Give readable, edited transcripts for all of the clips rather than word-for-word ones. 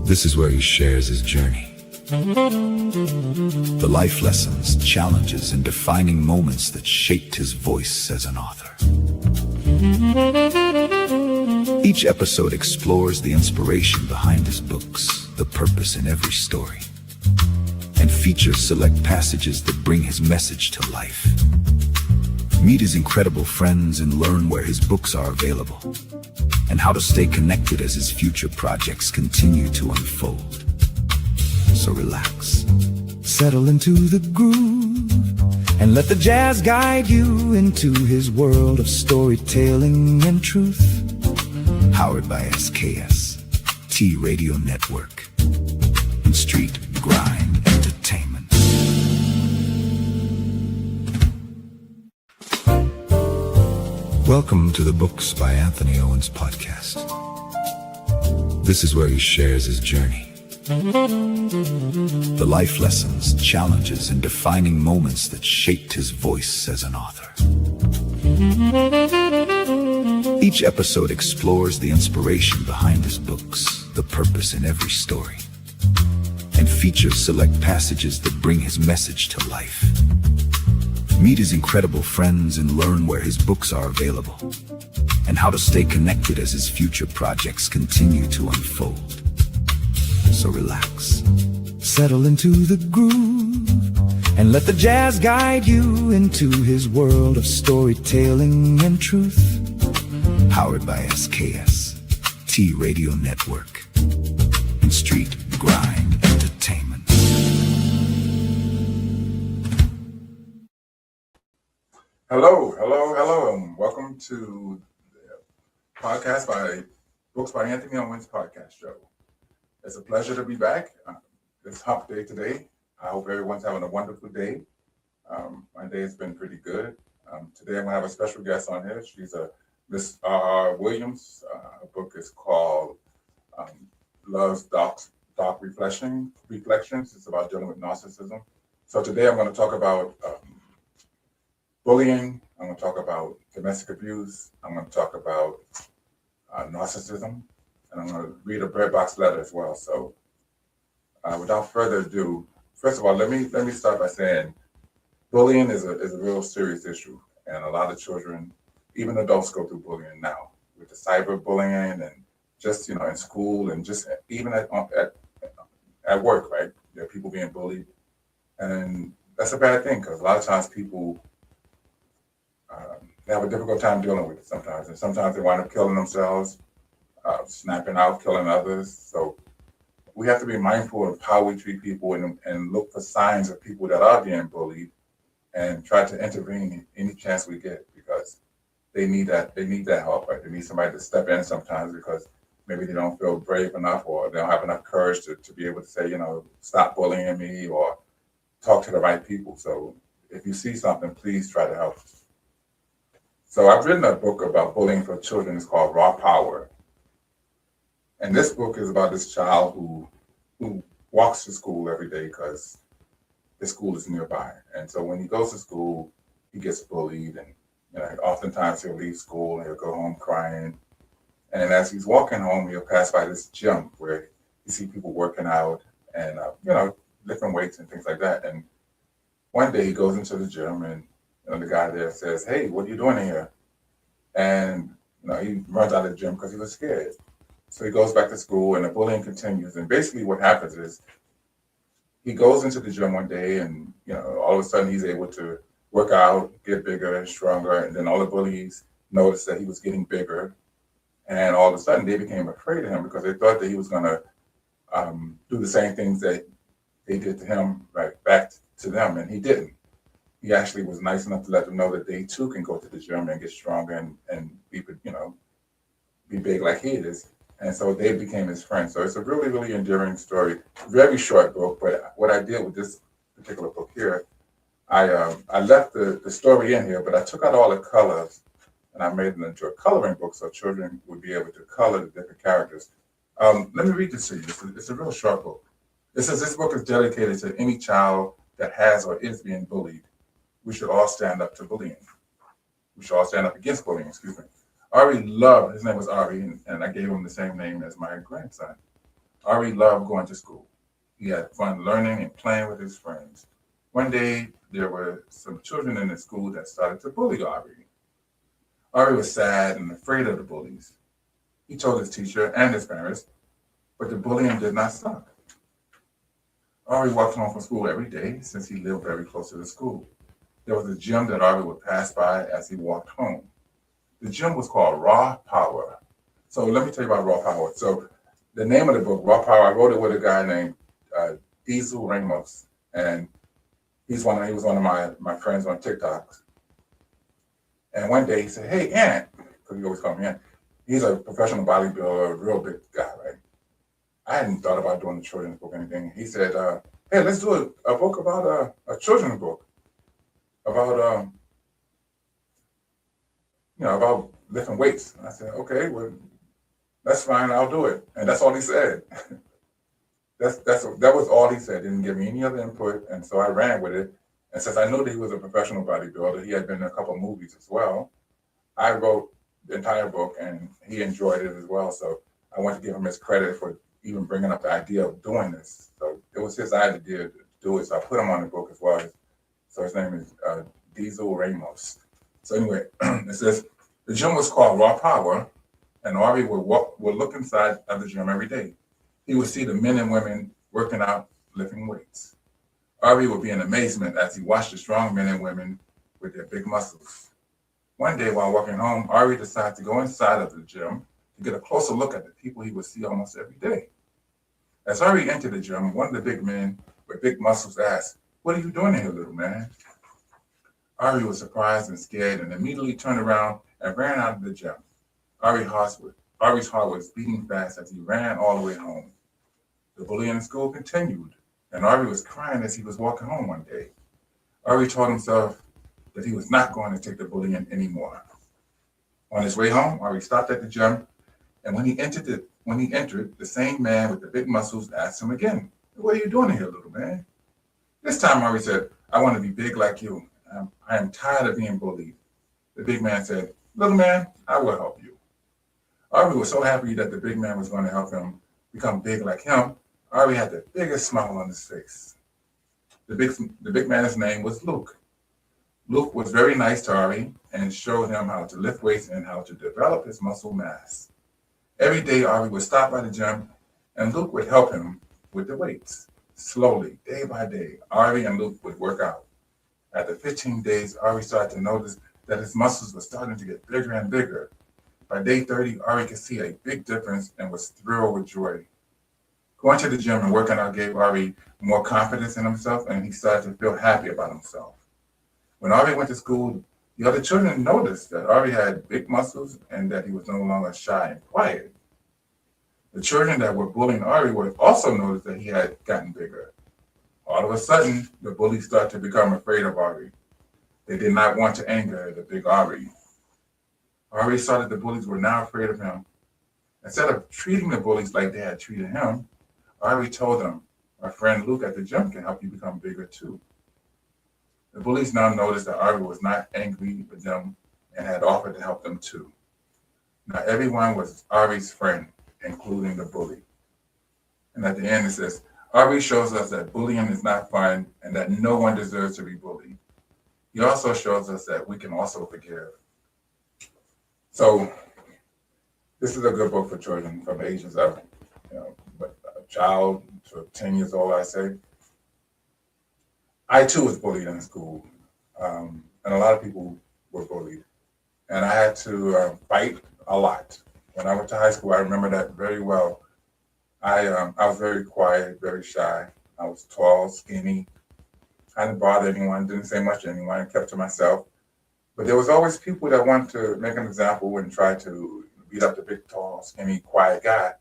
This is where he shares his journey. The life lessons, challenges, and defining moments that shaped his voice as an author. Each episode explores the inspiration behind his books, the purpose in every story, and features select passages that bring his message to life. Meet his incredible friends and learn where his books are available, and how to stay connected as his future projects continue to unfold. So relax, settle into the groove, and let the jazz guide you into his world of storytelling and truth. Powered by SKST Radio Network and Street Grind Entertainment. Welcome to the Books by Anthony Owens podcast. This is where he shares his journey. The life lessons, challenges, and defining moments that shaped his voice as an author. Each episode explores the inspiration behind his books, the purpose in every story, and features select passages that bring his message to life. Meet his incredible friends and learn where his books are available, and how to stay connected as his future projects continue to unfold. So relax, settle into the groove, and let the jazz guide you into his world of storytelling and truth. Powered by SKST Radio Network and Street Grind Entertainment. Hello, and welcome to the podcast by Books by Anthony Owens podcast show. It's a pleasure to be back. It's hump day today. I hope everyone's having a wonderful day. My day has been pretty good. Today I'm going to have a special guest on here. She's Miss Williams. Her book is called Love's Dark Reflections. It's about dealing with narcissism. So today I'm going to talk about bullying. I'm going to talk about domestic abuse. I'm going to talk about narcissism. And I'm going to read a Bread Box letter as well. So without further ado, first of all, let me start by saying bullying is a real serious issue. And a lot of children, even adults, go through bullying now with the cyberbullying and just, in school and just even at work, right? There are people being bullied. And that's a bad thing because a lot of times people they have a difficult time dealing with it sometimes. And sometimes they wind up killing themselves, snapping out, killing others. So we have to be mindful of how we treat people and look for signs of people that are being bullied and try to intervene any chance we get because they need that help, right? They need somebody to step in sometimes because maybe they don't feel brave enough or they don't have enough courage to be able to say, stop bullying me or talk to the right people. So if you see something, please try to help. So I've written a book about bullying for children. It's called Raw Power. And this book is about this child who walks to school every day because the school is nearby. And so when he goes to school, he gets bullied and oftentimes he'll leave school and he'll go home crying. And as he's walking home, he'll pass by this gym where you see people working out and, lifting weights and things like that. And one day he goes into the gym and the guy there says, "Hey, what are you doing in here?" And, he runs out of the gym because he was scared. So he goes back to school and the bullying continues. And basically what happens is he goes into the gym one day and, all of a sudden he's able to work out, get bigger and stronger. And then all the bullies noticed that he was getting bigger. And all of a sudden they became afraid of him because they thought that he was going to do the same things that they did to him, right back to them. And he didn't. He actually was nice enough to let them know that they too can go to the gym and get stronger and be big like he is. And so they became his friends. So it's a really, really endearing story. Very short book, but what I did with this particular book here, I left the story in here, but I took out all the colors and I made it into a coloring book so children would be able to color the different characters. Let me read this to you. It's a real short book. It says this book is dedicated to any child that has or is being bullied. We should all stand up to bullying. We should all stand up against bullying, excuse me. Ari loved, his name was Ari, and I gave him the same name as my grandson. Ari loved going to school. He had fun learning and playing with his friends. One day, there were some children in the school that started to bully Ari. Ari was sad and afraid of the bullies. He told his teacher and his parents, but the bullying did not stop. Ari walked home from school every day since he lived very close to the school. There was a gym that Ari would pass by as he walked home. The gym was called Raw Power. So let me tell you about Raw Power. So the name of the book, Raw Power, I wrote it with a guy named uh, Diesel Ramos, and he was one of my friends on TikTok. And one day he said, "Hey, Ant," because he always called me Ant. He's a professional bodybuilder, a real big guy, right? I hadn't thought about doing a children's book or anything. He said, "Hey, let's do a book about a children's book about about lifting weights." And I said, "Okay, well, that's fine. I'll do it." And that's all he said. That was all he said. Didn't give me any other input, and so I ran with it. And since I knew that he was a professional bodybuilder, he had been in a couple of movies as well. I wrote the entire book, and he enjoyed it as well. So I want to give him his credit for even bringing up the idea of doing this. So it was his idea to do it. So I put him on the book as well. So his name is Diesel Ramos. So anyway, it says the gym was called Raw Power, and Ari would look inside of the gym every day. He would see the men and women working out, lifting weights. Ari would be in amazement as he watched the strong men and women with their big muscles. One day while walking home, Ari decided to go inside of the gym to get a closer look at the people he would see almost every day. As Ari entered the gym, one of the big men with big muscles asked, "What are you doing here, little man?" Ari was surprised and scared and immediately turned around and ran out of the gym. Ari's heart was beating fast as he ran all the way home. The bullying in school continued, and Ari was crying as he was walking home one day. Ari told himself that he was not going to take the bullying anymore. On his way home, Ari stopped at the gym, and when he entered, the same man with the big muscles asked him again, "What are you doing here, little man?" This time, Ari said, "I want to be big like you. I am tired of being bullied." The big man said, "Little man, I will help you." Ari was so happy that the big man was going to help him become big like him. Ari had the biggest smile on his face. The big man's name was Luke. Luke was very nice to Ari and showed him how to lift weights and how to develop his muscle mass. Every day, Ari would stop by the gym, and Luke would help him with the weights. Slowly, day by day, Ari and Luke would work out. After 15 days, Ari started to notice that his muscles were starting to get bigger and bigger. By day 30, Ari could see a big difference and was thrilled with joy. Going to the gym and working out gave Ari more confidence in himself, and he started to feel happy about himself. When Ari went to school, the other children noticed that Ari had big muscles and that he was no longer shy and quiet. The children that were bullying Ari would also notice that he had gotten bigger. All of a sudden, the bullies started to become afraid of Ari. They did not want to anger the big Ari. Ari saw that the bullies were now afraid of him. Instead of treating the bullies like they had treated him, Ari told them, "My friend Luke at the gym can help you become bigger too." The bullies now noticed that Ari was not angry with them and had offered to help them too. Now everyone was Ari's friend, including the bully. And at the end it says, Ari shows us that bullying is not fun and that no one deserves to be bullied. He also shows us that we can also forgive. So this is a good book for children from the ages of, a child to 10 years old, I say. I too was bullied in school, and a lot of people were bullied. And I had to fight a lot. When I went to high school, I remember that very well. I was very quiet, very shy. I was tall, skinny. I didn't bother anyone, didn't say much to anyone, kept to myself. But there was always people that wanted to make an example and try to beat up the big, tall, skinny, quiet guy.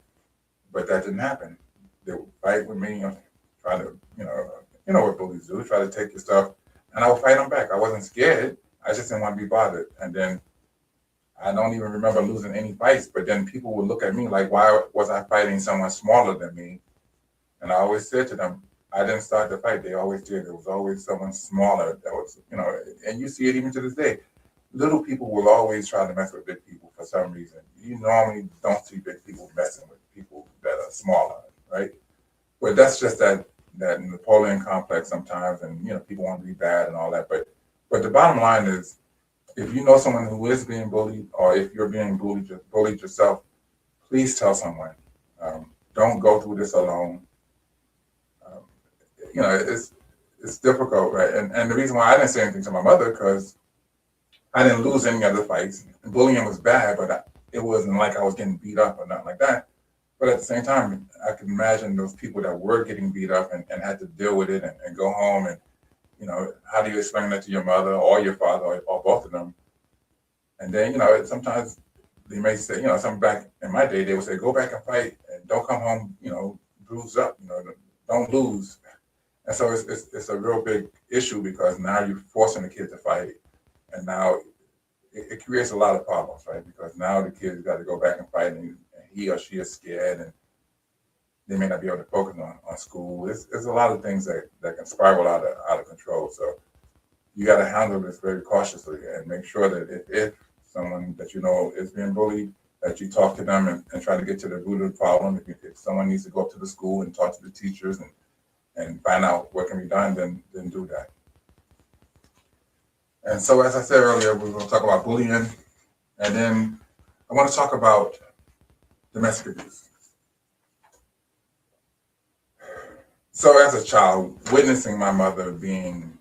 But that didn't happen. They would fight with me, try to, you know what bullies do, try to take your stuff. And I would fight them back. I wasn't scared. I just didn't want to be bothered. And then I don't even remember losing any fights, but then people would look at me like, why was I fighting someone smaller than me? And I always said to them, I didn't start the fight. They always did. There was always someone smaller that was, and you see it even to this day. Little people will always try to mess with big people for some reason. You normally don't see big people messing with people that are smaller. right? But that's just that Napoleon complex sometimes, and people want to be bad and all that. But the bottom line is, if you know someone who is being bullied, or if you're being bullied yourself, please tell someone. Don't go through this alone. Um, it's difficult, right? And the reason why I didn't say anything to my mother, because I didn't lose any other fights. Bullying was bad, but it wasn't like I was getting beat up or nothing like that. But at the same time, I could imagine those people that were getting beat up and had to deal with it and go home. And, how do you explain that to your mother or your father or both of them? And then, sometimes they may say, something back in my day, they would say, go back and fight and don't come home, bruised up, don't lose. And so it's a real big issue, because now you're forcing the kid to fight. And now it creates a lot of problems, right? Because now the kid's got to go back and fight, and he or she is scared, and they may not be able to focus on school. There's a lot of things that can spiral out of control. So you got to handle this very cautiously and make sure that if someone that you know is being bullied, that you talk to them and try to get to the root of the problem. If someone needs to go up to the school and talk to the teachers and find out what can be done, then do that. And so, as I said earlier, we're going to talk about bullying, and then I want to talk about domestic abuse. So, as a child, witnessing my mother being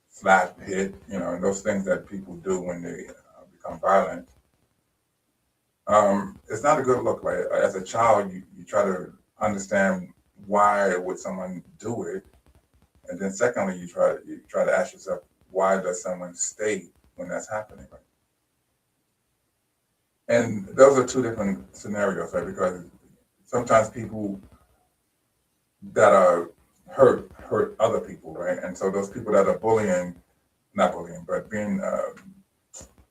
slapped, hit, and those things that people do when they become violent, it's not a good look, right? As a child, you try to understand why would someone do it, and then secondly, you try to ask yourself, why does someone stay when that's happening? Right? And those are two different scenarios, right? Because sometimes people that are hurt other people, right? And so those people that are not bullying, but being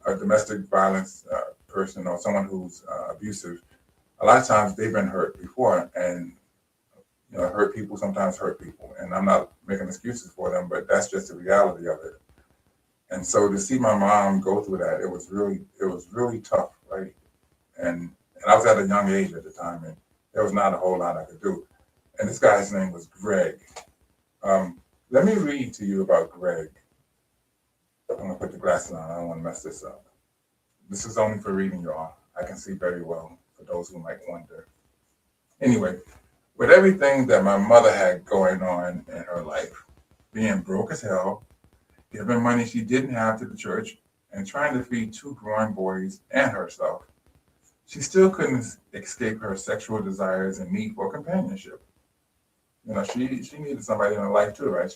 a domestic violence person or someone who's abusive, a lot of times they've been hurt before, and hurt people sometimes hurt people. And I'm not making excuses for them, but that's just the reality of it. And so to see my mom go through that, it was really tough, right? And I was at a young age at the time, and there was not a whole lot I could do. And this guy's name was Greg. Let me read to you about Greg. I'm gonna put the glasses on. I don't want to mess this up. This is only for reading, y'all. I can see very well, for those who might wonder. Anyway, with everything that my mother had going on in her life, being broke as hell, giving money she didn't have to the church, and trying to feed two growing boys and herself, she still couldn't escape her sexual desires and need for companionship. She needed somebody in her life too, right?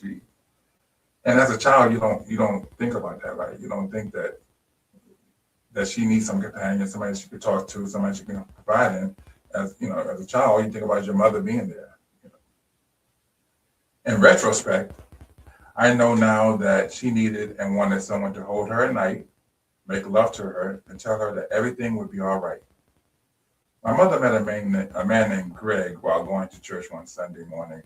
And as a child, you don't think about that, right? You don't think that she needs some companion, somebody she could talk to, somebody she can provide in. As a child, all you think about is your mother being there. In retrospect, I know now that she needed and wanted someone to hold her at night, make love to her, and tell her that everything would be all right. My mother met a man named Greg while going to church one Sunday morning.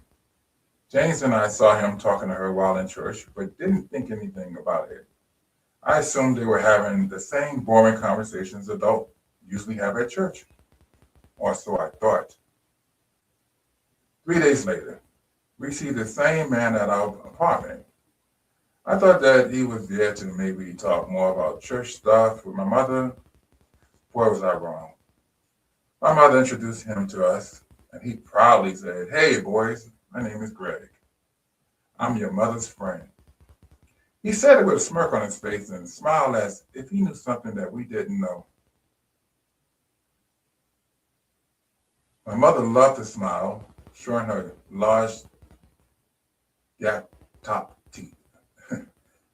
James and I saw him talking to her while in church, but didn't think anything about it. I assumed they were having the same boring conversations adults usually have at church, or so I thought. 3 days later, we see the same man at our apartment. I thought that he was there to maybe talk more about church stuff with my mother. Boy, was I wrong. My mother introduced him to us, and he proudly said, "Hey, boys, my name is Greg. I'm your mother's friend." He said it with a smirk on his face and smiled as if he knew something that we didn't know. My mother loved to smile, showing her large gap top teeth.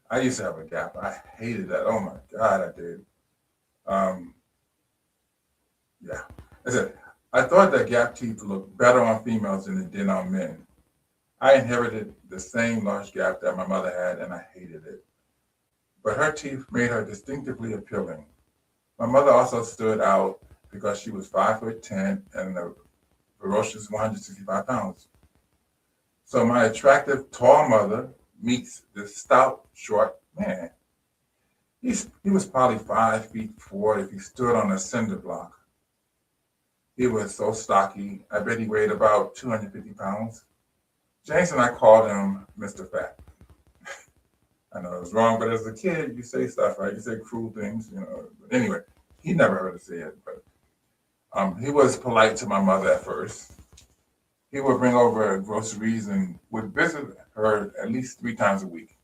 I used to have a gap. I hated that. Oh my God, I did. Yeah. I thought that gap teeth looked better on females than it did on men. I inherited the same large gap that my mother had, and I hated it. But her teeth made her distinctively appealing. My mother also stood out because she was 5'10" and a ferocious 165 pounds. So my attractive, tall mother meets this stout, short man. He was probably 5'4" if he stood on a cinder block. He was so stocky. I bet he weighed about 250 pounds. James and I called him Mr. Fat. I know it was wrong, but as a kid, you say stuff, right? You say cruel things, you know. But anyway, he never heard us say it, but he was polite to my mother at first. He would bring over groceries and would visit her at least 3 times a week.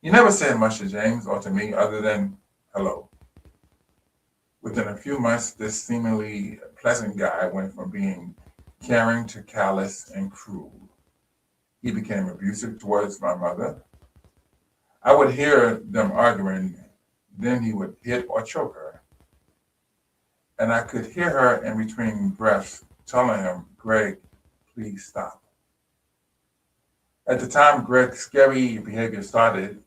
He never said much to James or to me other than hello. Within a few months, this seemingly pleasant guy went from being caring to callous and cruel. He became abusive towards my mother. I would hear them arguing, then he would hit or choke her. And I could hear her in between breaths telling him, Greg, please stop. At the time Greg's scary behavior started,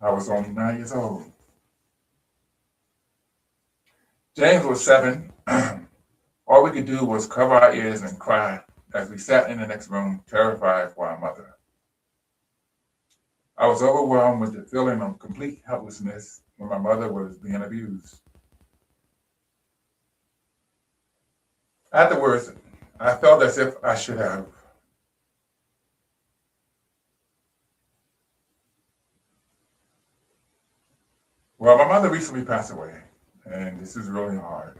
I was only 9 years old. James was 7. All we could do was cover our ears and cry as we sat in the next room, terrified for our mother. I was overwhelmed with the feeling of complete helplessness when my mother was being abused. Afterwards, I felt as if I should have. Well, my mother recently passed away, and this is really hard.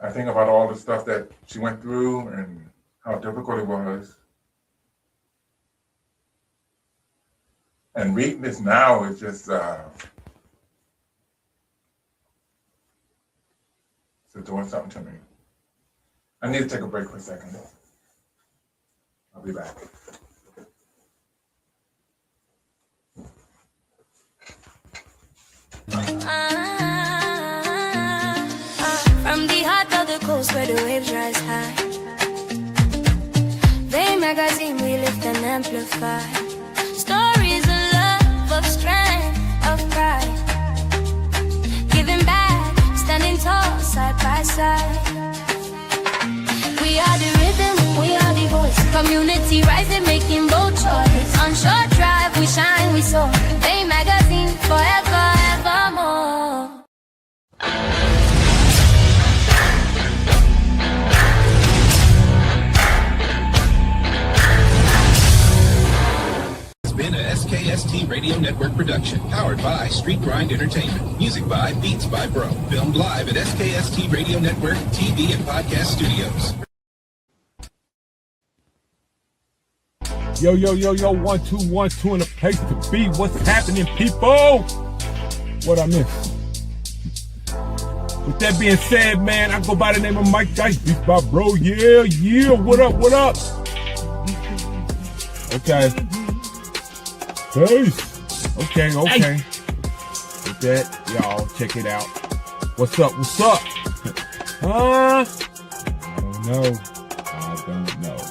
I think about all the stuff that she went through and how difficult it was. And reading this now is just it's doing something to me. I need to take a break for a second. I'll be back. From the heart of the coast where the waves rise high, they magazine we lift and amplify. Stories of love, of strength, of pride. Giving back, standing tall, side by side. We are the rhythm, we are the voice. Community rising, making bold choice. On short drive, we shine, we soar. They magazine, forever, evermore. Been a SKST Radio Network production, powered by Street Grind Entertainment. Music by Beats by Bro. Filmed live at SKST Radio Network TV and Podcast Studios. Yo, 1 2 1 2 in a place to be. What's happening, people? What I miss? With that being said, man, I go by the name of Mike Dice, Beats by Bro. Yeah. What up? Okay. Peace. Okay. With that, y'all, check it out. What's up? Huh? I don't know.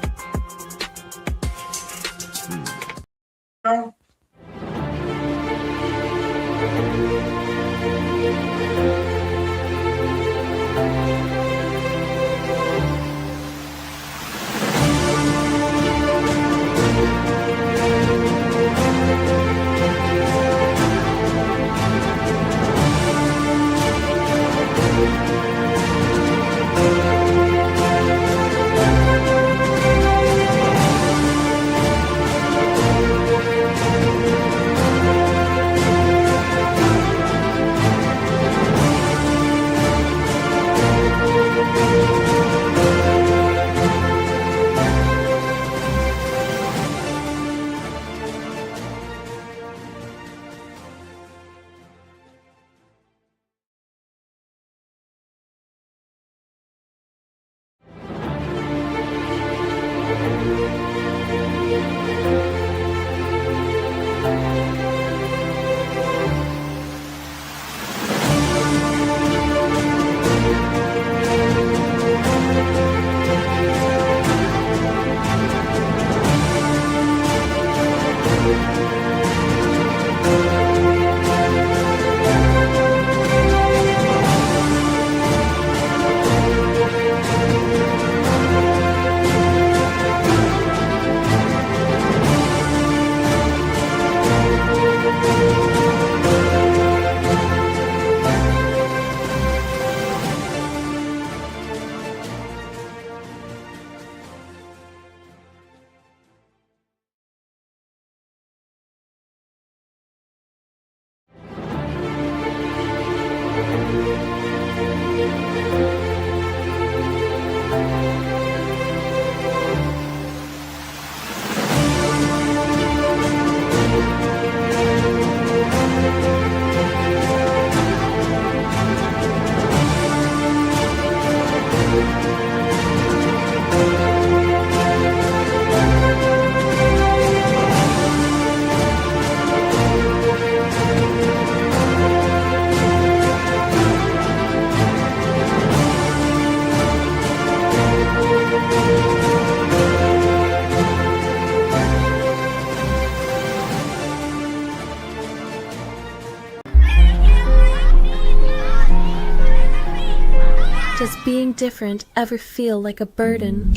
different ever feel like a burden?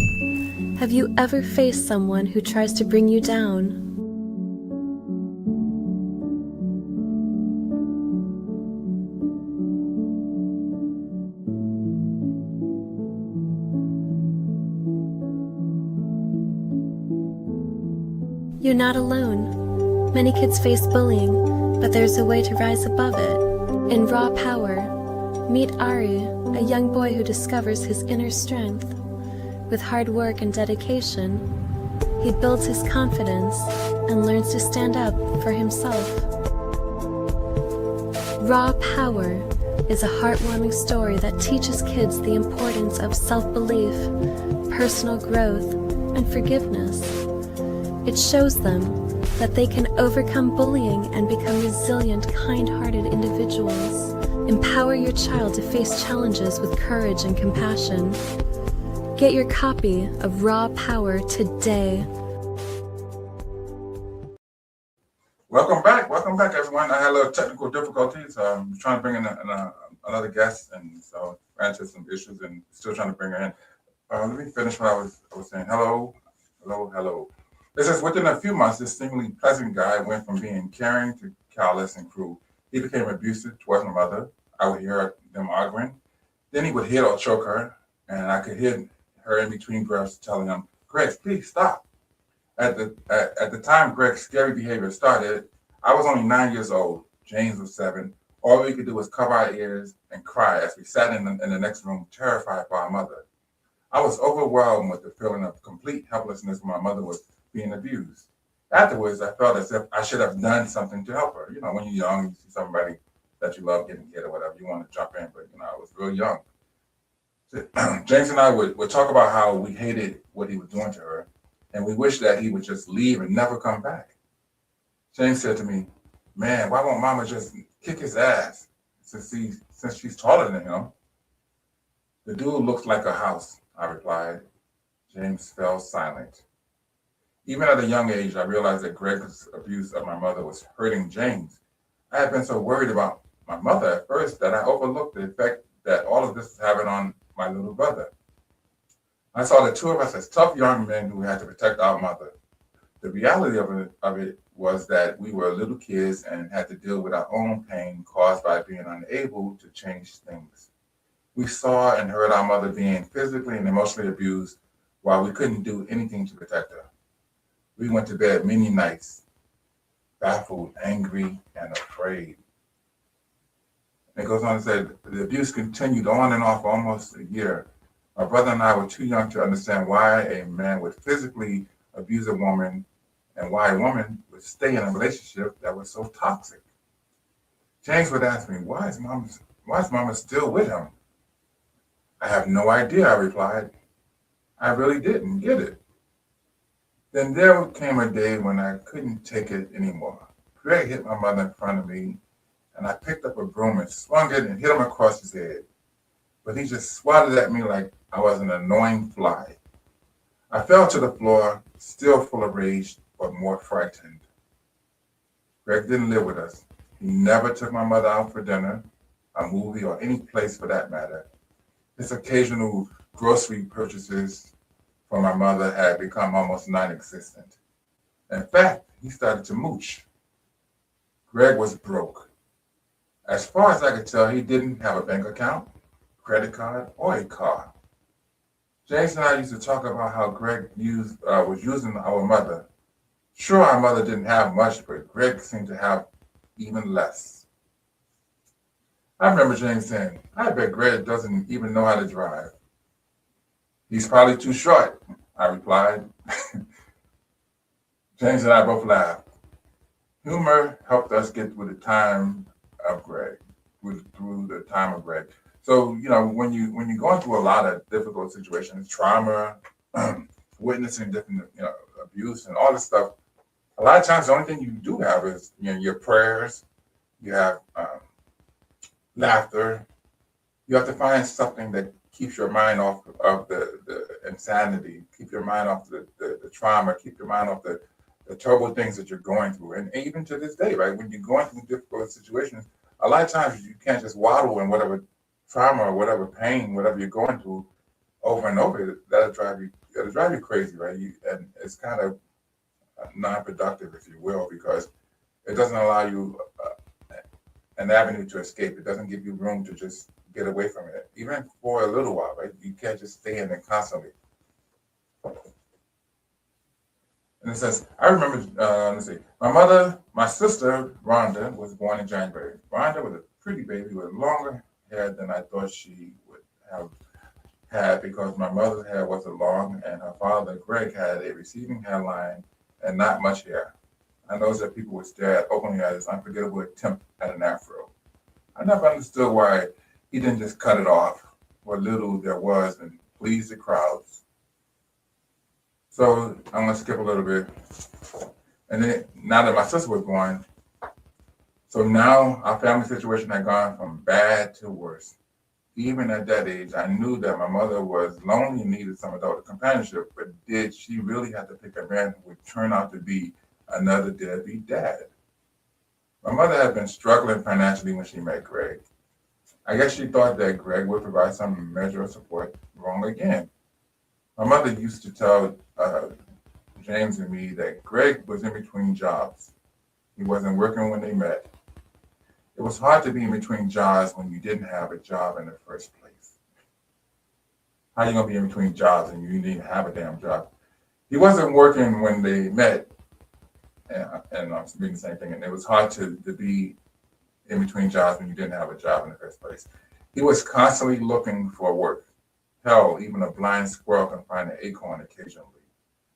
Have you ever faced someone who tries to bring you down? You're not alone. Many kids face bullying, but there's a way to rise above it. In Raw Power, meet Ari, a young boy who discovers his inner strength. With hard work and dedication, he builds his confidence and learns to stand up for himself. Raw Power is a heartwarming story that teaches kids the importance of self-belief, personal growth, and forgiveness. It shows them that they can overcome bullying and become resilient, kind-hearted individuals. Empower your child to face challenges with courage and compassion. Get your copy of Raw Power today. Welcome back, everyone. I had a little technical difficulties. I'm trying to bring in another guest, and so ran into some issues, and still trying to bring her in. Let me finish what I was saying. Hello. It says, within a few months, this seemingly pleasant guy went from being caring to callous and cruel. He became abusive towards my mother. I would hear them arguing. Then he would hit or choke her, and I could hear her in between breaths telling him, "Greg, please stop." At the time Greg's scary behavior started, I was only 9 years old. James was 7. All we could do was cover our ears and cry as we sat in the next room, terrified for our mother. I was overwhelmed with the feeling of complete helplessness when my mother was being abused. Afterwards, I felt as if I should have done something to help her. You know, when you're young, you see somebody that you love getting hit or whatever, you want to jump in, but I was real young. James and I would talk about how we hated what he was doing to her, and we wished that he would just leave and never come back. James said to me, "Man, why won't Mama just kick his ass since she's taller than him?" "The dude looks like a house," I replied. James fell silent. Even at a young age, I realized that Greg's abuse of my mother was hurting James. I had been so worried about my mother at first that I overlooked the effect that all of this was having on my little brother. I saw the two of us as tough young men who had to protect our mother. The reality of it was that we were little kids and had to deal with our own pain caused by being unable to change things. We saw and heard our mother being physically and emotionally abused while we couldn't do anything to protect her. We went to bed many nights, baffled, angry, and afraid. It goes on to say, the abuse continued on and off for almost a year. My brother and I were too young to understand why a man would physically abuse a woman and why a woman would stay in a relationship that was so toxic. James would ask me, why is Mama still with him? I have no idea, I replied. I really didn't get it. Then there came a day when I couldn't take it anymore. Greg hit my mother in front of me, and I picked up a broom and swung it and hit him across his head. But he just swatted at me like I was an annoying fly. I fell to the floor, still full of rage, but more frightened. Greg didn't live with us. He never took my mother out for dinner, a movie, or any place for that matter. His occasional grocery purchases for my mother had become almost non-existent. In fact, he started to mooch. Greg was broke. As far as I could tell, he didn't have a bank account, credit card, or a car. James and I used to talk about how Greg was using our mother. Sure, our mother didn't have much, but Greg seemed to have even less. I remember James saying, I bet Greg doesn't even know how to drive. He's probably too short, I replied. James and I both laughed. Humor helped us get through the time of Greg, through the time of Greg. So, when you're going through a lot of difficult situations, trauma, witnessing different, abuse and all this stuff, a lot of times the only thing you do have is, your prayers, you have laughter. You have to find something that keeps your mind off of the insanity, keep your mind off the trauma, keep your mind off the terrible things that you're going through. And even to this day, right, when you're going through difficult situations, a lot of times you can't just waddle in whatever trauma or whatever pain, whatever you're going through. over and over, it'll drive you crazy, right? And it's kind of non-productive, if you will, because it doesn't allow you an avenue to escape. It doesn't give you room to just get away from it, even for a little while, right? You can't just stay in it constantly. And it says, I remember, let's see, my sister, Rhonda, was born in January. Rhonda was a pretty baby with longer hair than I thought she would have had because my mother's hair wasn't long and her father, Greg, had a receding hairline and not much hair. I noticed that people would stare openly at his unforgettable attempt at an afro. I never understood why he didn't just cut it off, what little there was, and please the crowds. So I'm gonna skip a little bit. And then now that my sister was born, so now our family situation had gone from bad to worse. Even at that age, I knew that my mother was lonely and needed some adult companionship, but did she really have to pick a man who would turn out to be another deadbeat dad? My mother had been struggling financially when she met Greg. I guess she thought that Greg would provide some measure of support. Wrong again. My mother used to tell James and me that Greg was in between jobs. He wasn't working when they met. It was hard to be in between jobs when you didn't have a job in the first place. How you gonna be in between jobs and you didn't have a damn job? He wasn't working when they met, and I'm reading the same thing. And it was hard to be in between jobs when you didn't have a job in the first place. He was constantly looking for work. Hell, even a blind squirrel can find an acorn occasionally.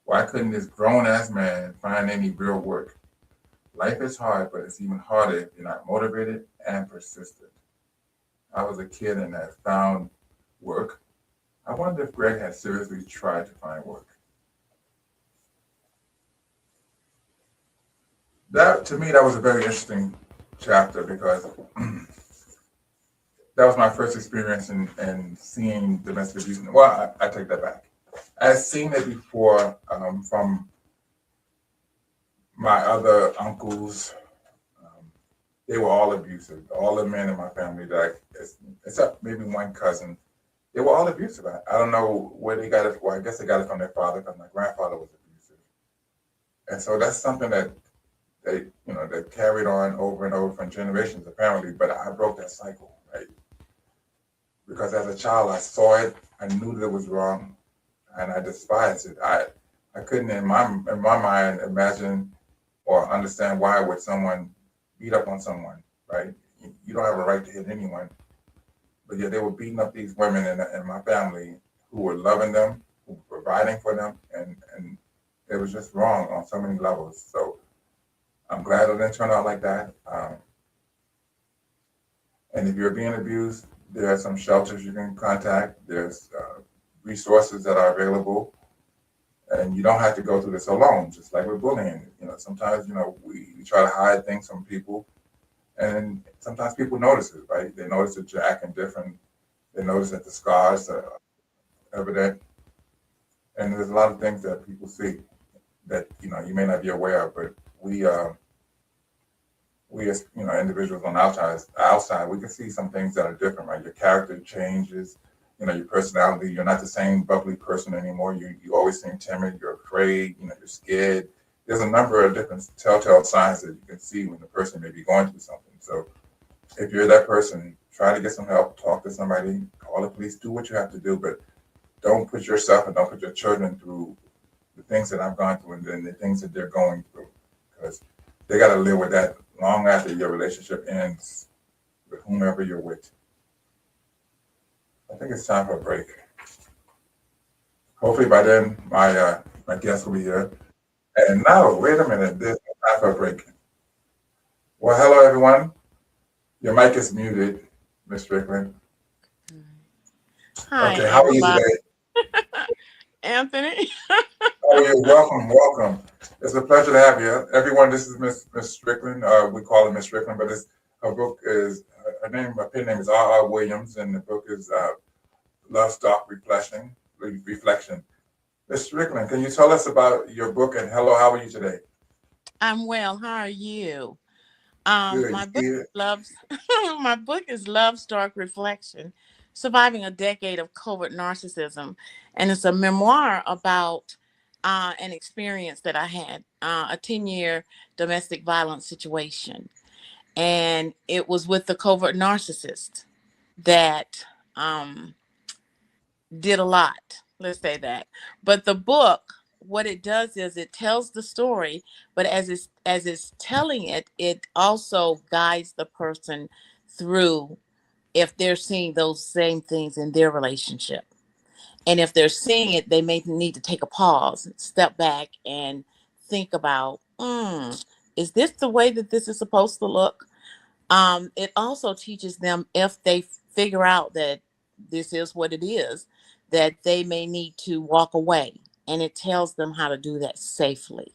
Why couldn't this grown-ass man find any real work? Life is hard, but it's even harder if you're not motivated and persistent. I was a kid and had found work. I wonder if Greg had seriously tried to find work. That, to me, that was a very interesting chapter because that was my first experience in seeing domestic abuse. Well, I take that back. I had seen it before from my other uncles. They were all abusive. All the men in my family, except maybe one cousin, they were all abusive. I don't know where they got it. Well, I guess they got it from their father because my grandfather was abusive. And so that's something that they carried on over and over from generations apparently, but I broke that cycle, right? Because as a child, I saw it, I knew that it was wrong, and I despised it. I couldn't in my mind imagine or understand why would someone beat up on someone, right? You don't have a right to hit anyone, but yet they were beating up these women in my family who were loving them, who were providing for them, and it was just wrong on so many levels. So I'm glad it didn't turn out like that. And if you're being abused, there are some shelters you can contact. There's resources that are available, and you don't have to go through this alone. Just like with bullying, sometimes we try to hide things from people, and sometimes people notice it, right? They notice that you're acting different. They notice that the scars are evident, and there's a lot of things that people see that you may not be aware of, but we as individuals on outside, we can see some things that are different, right? Your character changes, your personality. You're not the same bubbly person anymore. You always seem timid. You're afraid. You're scared. There's a number of different telltale signs that you can see when the person may be going through something. So if you're that person, try to get some help. Talk to somebody. Call the police. Do what you have to do, but don't put yourself and don't put your children through the things that I've gone through and then the things that they're going through, because they got to live with that long after your relationship ends with whomever you're with. I think it's time for a break. Hopefully by then my guest will be here. And no, wait a minute, there's no time for a break. Well, hello everyone. Your mic is muted, Ms. Strickland. Hi, okay, how are you everybody. today? Anthony. Oh, you're welcome. It's a pleasure to have you. Everyone, this is Miss Strickland. We call her Miss Strickland, but her book is, her pen name is R.R. Williams, and the book is Love Stock Reflection. Miss Strickland, can you tell us about your book, and hello, how are you today? I'm well. How are you? Good. My book is Love Stark Reflection. Surviving a Decade of Covert Narcissism. And it's a memoir about an experience that I had, a 10-year domestic violence situation. And it was with the covert narcissist that did a lot. Let's say that. But the book, what it does is it tells the story, but as it's telling it, it also guides the person through if they're seeing those same things in their relationship. And if they're seeing it, they may need to take a pause, step back, and think about, is this the way that this is supposed to look? It also teaches them if they figure out that this is what it is, that they may need to walk away. And it tells them how to do that safely.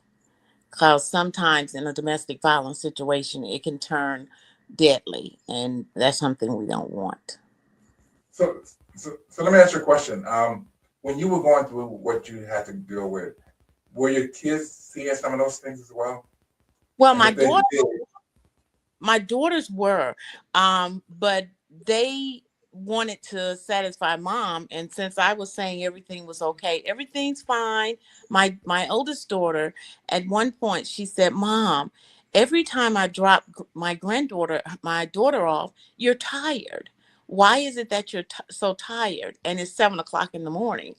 Because sometimes in a domestic violence situation, it can turn deadly. And that's something we don't want. So let me ask you a question. When you were going through what you had to deal with, were your kids seeing some of those things as well? Well, And if they did, my daughters were, but they wanted to satisfy mom. And since I was saying everything was okay, everything's fine. My oldest daughter, at one point, she said, "Mom, every time I drop my daughter off, you're tired. Why is it that you're so tired?" And it's 7 o'clock in the morning.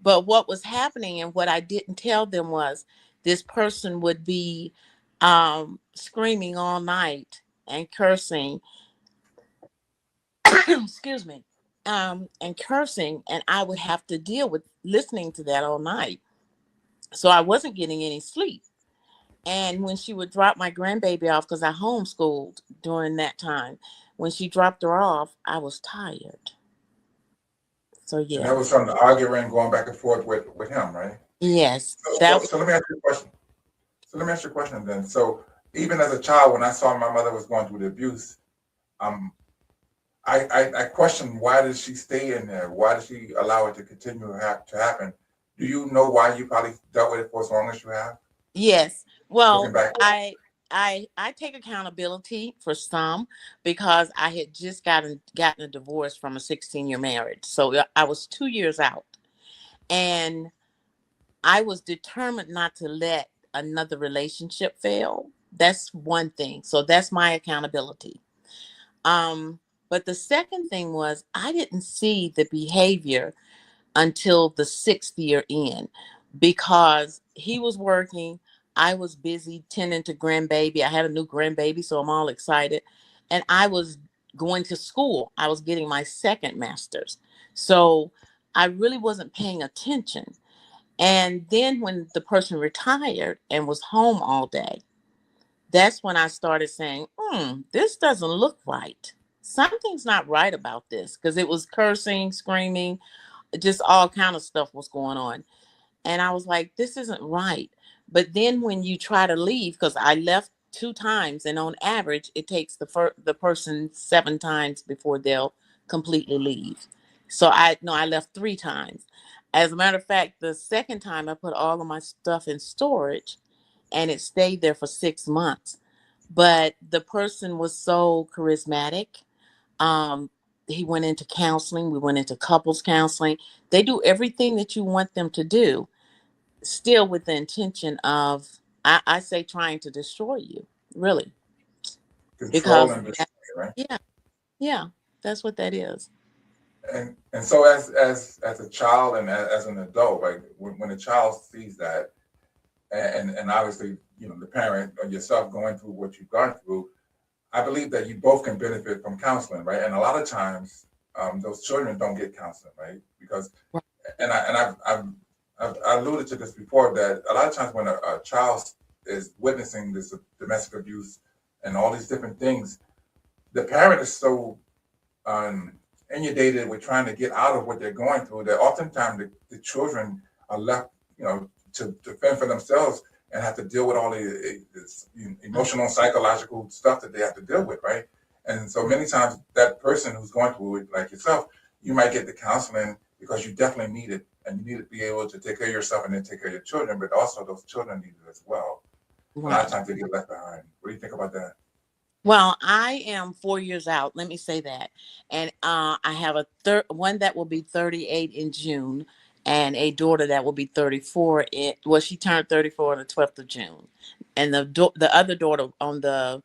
But what was happening and what I didn't tell them was this person would be screaming all night and cursing, excuse me, and cursing, and I would have to deal with listening to that all night. So I wasn't getting any sleep. And when she would drop my grandbaby off, because I homeschooled during that time, when she dropped her off, I was tired. So and yeah, that was from the arguing, going back and forth with him, right? yes, So, that so, was, so let me ask you a question. So let me ask you a question then. So even as a child, when I saw my mother was going through the abuse, um, I questioned, why did she stay in there? Why did she allow it to continue to happen? Do you know why you probably dealt with it for as long as you have? yes. Looking Well, back, I take accountability for some because I had just gotten a divorce from a 16-year marriage. So I was 2 years out, and I was determined not to let another relationship fail. That's one thing. So that's my accountability. Um, but the second thing was I didn't see the behavior until the 6th year in, because he was working. I was busy tending to grandbaby. I had a new grandbaby, so I'm all excited. And I was going to school. I was getting my second master's. So I really wasn't paying attention. And then when the person retired and was home all day, that's when I started saying, this doesn't look right. Something's not right about this, because it was cursing, screaming, just all kind of stuff was going on. And I was like, this isn't right. But then when you try to leave, because I left 2 times, and on average it takes the person 7 times before they'll completely leave. So I left 3 times. As a matter of fact, the second time I put all of my stuff in storage, and it stayed there for 6 months. But the person was so charismatic. um, he went into counseling. We went into couples counseling. They do everything that you want them to do, still with the intention of, I say, trying to destroy you, really. control Because and destroy, right? yeah, yeah, that's what that is. And so as a child and as an adult, like when a child sees that, and obviously, the parent or yourself going through what you've gone through, I believe that you both can benefit from counseling, right? And a lot of times, those children don't get counseling, right? Because, Right. I've alluded to this before, that a lot of times when a child is witnessing this domestic abuse and all these different things, the parent is so inundated with trying to get out of what they're going through that oftentimes the children are left, to fend for themselves and have to deal with all this emotional, psychological stuff that they have to deal with, right? And so many times that person who's going through it, like yourself, you might get the counseling because you definitely need it, and you need to be able to take care of yourself and then take care of your children, but also those children need it as well. A lot of Right. times they get left behind. What do you think about that? Well, I am 4 years out. Let me say that, and I have a third one that will be 38 in June, and a daughter that will be 34. Well, she turned 34 on the 12th of June, and the other daughter on the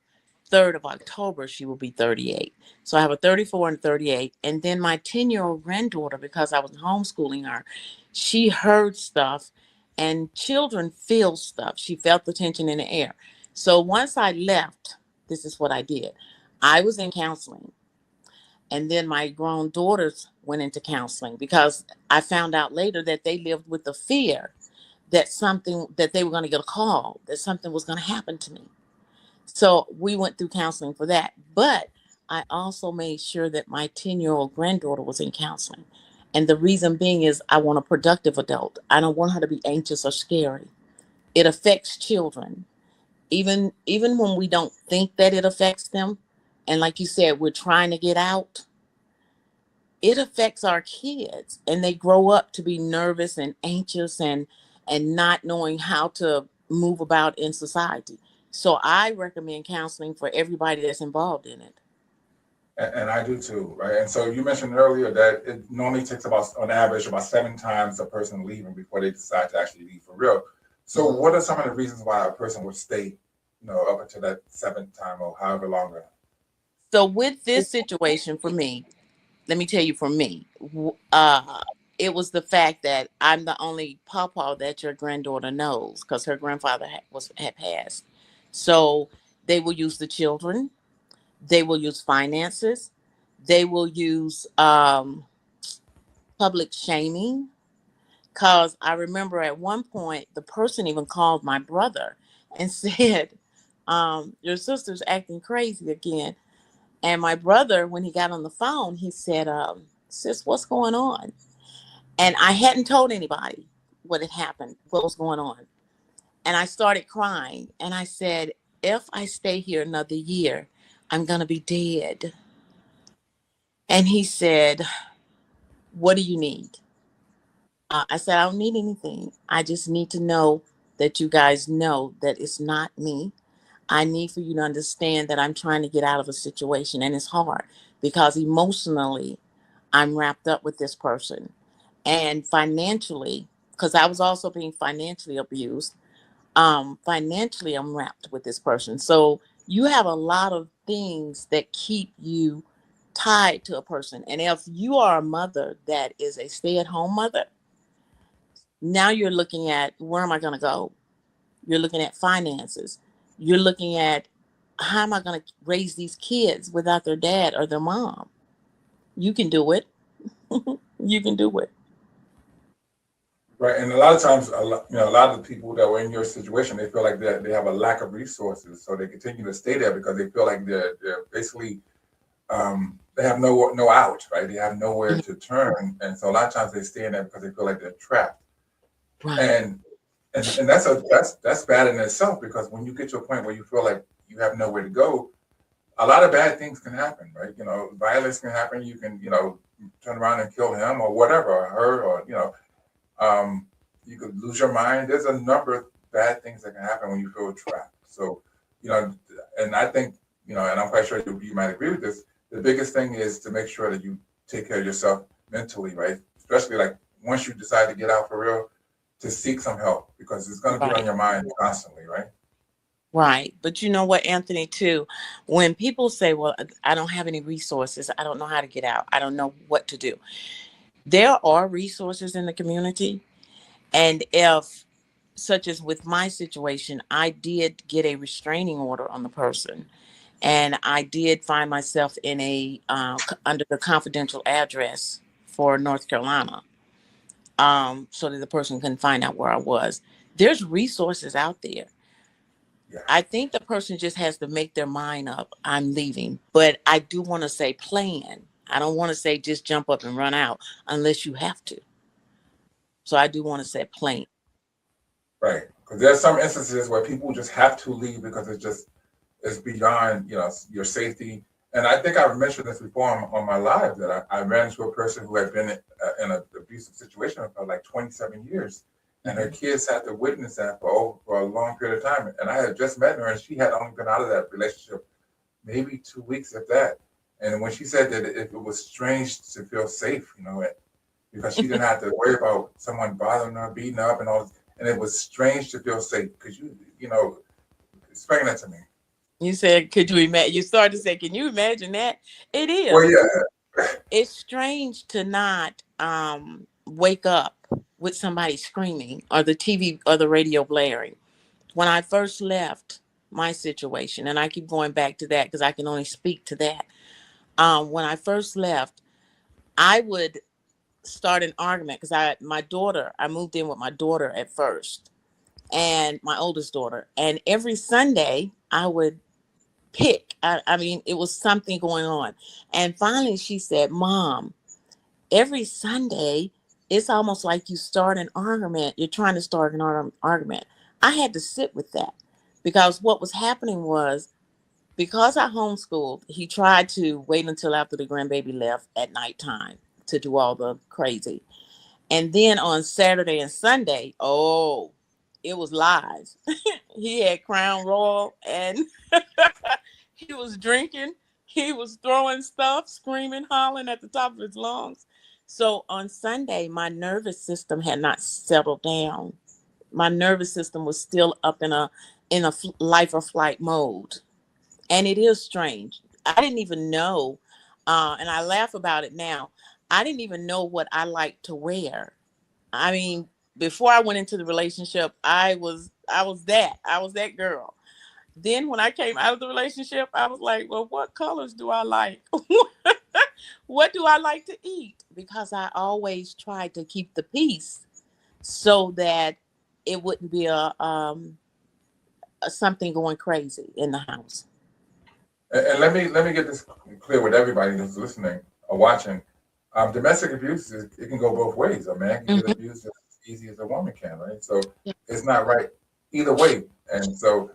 3rd of October she will be 38. So I have a 34 and 38, and then my 10-year-old granddaughter, because I was homeschooling her, she heard stuff, and children feel stuff. She felt the tension in the air. So once I left, this is what I did. I was in counseling, and then my grown daughters went into counseling because I found out later that they lived with the fear that they were going to get a call, that something was going to happen to me. So we went through counseling for that. But I also made sure that my 10-year-old granddaughter was in counseling. And the reason being is I want a productive adult. I don't want her to be anxious or scary. It affects children even when we don't think that it affects them, and like you said, we're trying to get out, it affects our kids, and they grow up to be nervous and anxious and not knowing how to move about in society. So I recommend counseling for everybody that's involved in it. And I do too, right? And so you mentioned earlier that it normally takes about, on average, about 7 times a person leaving before they decide to actually leave for real. So what are some of the reasons why a person would stay, up until that 7th time or however longer? So with this situation for me, let me tell you, for me, it was the fact that I'm the only pawpaw that your granddaughter knows because her grandfather had passed. So they will use the children, they will use finances, they will use public shaming. Because I remember at one point the person even called my brother and said, "Your sister's acting crazy again." And my brother, when he got on the phone, he said, "Sis, what's going on?" And I hadn't told anybody what had happened, what was going on. And I started crying. And I said, "If I stay here another year, I'm going to be dead." And he said, "What do you need?" I said, "I don't need anything. I just need to know that you guys know that it's not me. I need for you to understand that I'm trying to get out of a situation, and it's hard because emotionally I'm wrapped up with this person, and financially, because I was also being financially abused. Financially, I'm wrapped with this person. So you have a lot of things that keep you tied to a person. And if you are a mother that is a stay-at-home mother, now you're looking at, where am I going to go? You're looking at finances. You're looking at, how am I going to raise these kids without their dad or their mom? You can do it. You can do it. Right, and a lot of times, a lot of the people that were in your situation, they feel like they have a lack of resources, so they continue to stay there because they feel like they're basically they have no out, right? They have nowhere Mhm. to turn, and so a lot of times they stay in there because they feel like they're trapped. Right. And that's bad in itself, because when you get to a point where you feel like you have nowhere to go, a lot of bad things can happen, right? Violence can happen. You can turn around and kill him or whatever, or her, or you could lose your mind. There's a number of bad things that can happen when you feel trapped. So, you know, and I think, and I'm quite sure you might agree with this. The biggest thing is to make sure that you take care of yourself mentally, right? Especially like once you decide to get out for real, to seek some help, because it's going to be on Right. your mind constantly, right? Right. But you know what, Anthony, too, when people say, well, I don't have any resources, I don't know how to get out, I don't know what to do, there are resources in the community. And if, such as with my situation, I did get a restraining order on the person, and I did find myself in under the confidential address for North Carolina, so that the person couldn't find out where I was. There's resources out there. Yeah. I think the person just has to make their mind up. I'm leaving. But I do want to say plan. I don't want to say just jump up and run out unless you have to. So I do want to say plan. Right. Because there's some instances where people just have to leave because it's beyond, your safety. And I think I've mentioned this before on my live, that I ran into a person who had been in an abusive situation for like 27 years. And her kids had to witness that for a long period of time. And I had just met her, and she had only been out of that relationship maybe 2 weeks if that. And when she said that it was strange to feel safe, because she didn't have to worry about someone bothering her, beating her up, and all. And it was strange to feel safe because explain that to me. You said, could you imagine? You started to say, can you imagine that? It Well, is. yeah. It's strange to not wake up with somebody screaming or the TV or the radio blaring. When I first left my situation, and I keep going back to that because I can only speak to that. When I first left, I would start an argument because I moved in with my daughter at first, and my oldest daughter. And every Sunday I would pick. I mean, it was something going on. And finally she said, Mom, every Sunday, it's almost like you start an argument. You're trying to start an argument. I had to sit with that because what was happening was, because I homeschooled, he tried to wait until after the grandbaby left at nighttime to do all the crazy. And then on Saturday and Sunday, oh, it was live. He had Crown Royal and he was drinking. He was throwing stuff, screaming, hollering at the top of his lungs. So on Sunday, my nervous system had not settled down. My nervous system was still up in a life or flight mode. And it is strange. I didn't even know, and I laugh about it now. I didn't even know what I liked to wear. I mean, before I went into the relationship, I was that girl. Then when I came out of the relationship, I was like, well, what colors do I like? What do I like to eat? Because I always tried to keep the peace so that it wouldn't be a something going crazy in the house. And let me get this clear with everybody that's listening or watching. Domestic abuse it can go both ways. A man can get abused as easy as a woman can, right? So Yeah. it's not right either way. And so,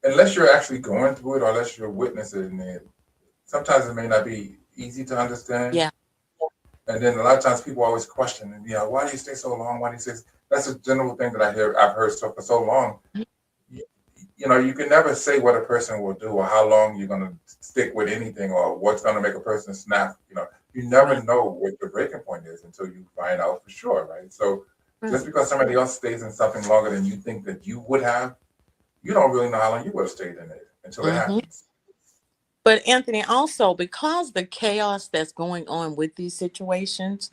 unless you're actually going through it or unless you're witnessing it, sometimes it may not be easy to understand. Yeah. And then a lot of times people always question, why do you stay so long? Why do you stay? That's a general thing that I've heard for so long. You can never say what a person will do or how long you're going to stick with anything or what's going to make a person snap. You never know what the breaking point is until you find out for sure, right? So just because somebody else stays in something longer than you think that you would have, you don't really know how long you would have stayed in it until it happens. But Anthony, also because the chaos that's going on with these situations,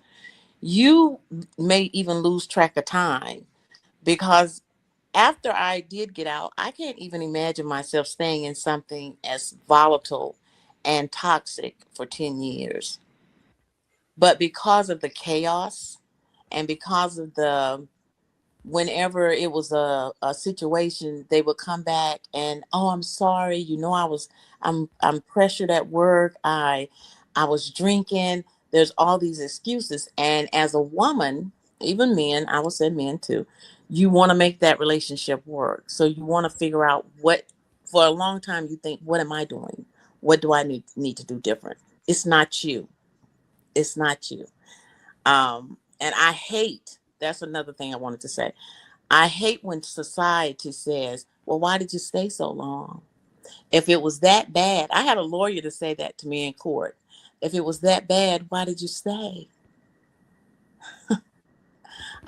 you may even lose track of time because after I did get out, I can't even imagine myself staying in something as volatile and toxic for 10 years. But because of the chaos and because of whenever it was a situation, they would come back and, oh, I'm sorry. I'm pressured at work. I was drinking. There's all these excuses. And as a woman, even men, I would say men too, you want to make that relationship work. So you want to figure out for a long time, you think, what am I doing? What do I need to do different? It's not you. It's not you. And that's another thing I wanted to say. I hate when society says, well, why did you stay so long? If it was that bad, I had a lawyer to say that to me in court. If it was that bad, why did you stay?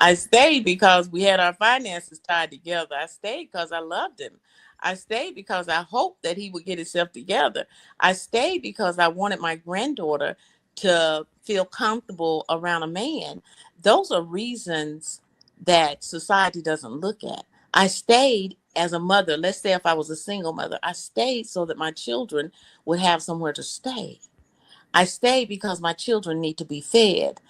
I stayed because we had our finances tied together. I stayed because I loved him. I stayed because I hoped that he would get himself together. I stayed because I wanted my granddaughter to feel comfortable around a man. Those are reasons that society doesn't look at. I stayed as a mother. Let's say if I was a single mother, I stayed so that my children would have somewhere to stay. I stayed because my children need to be fed.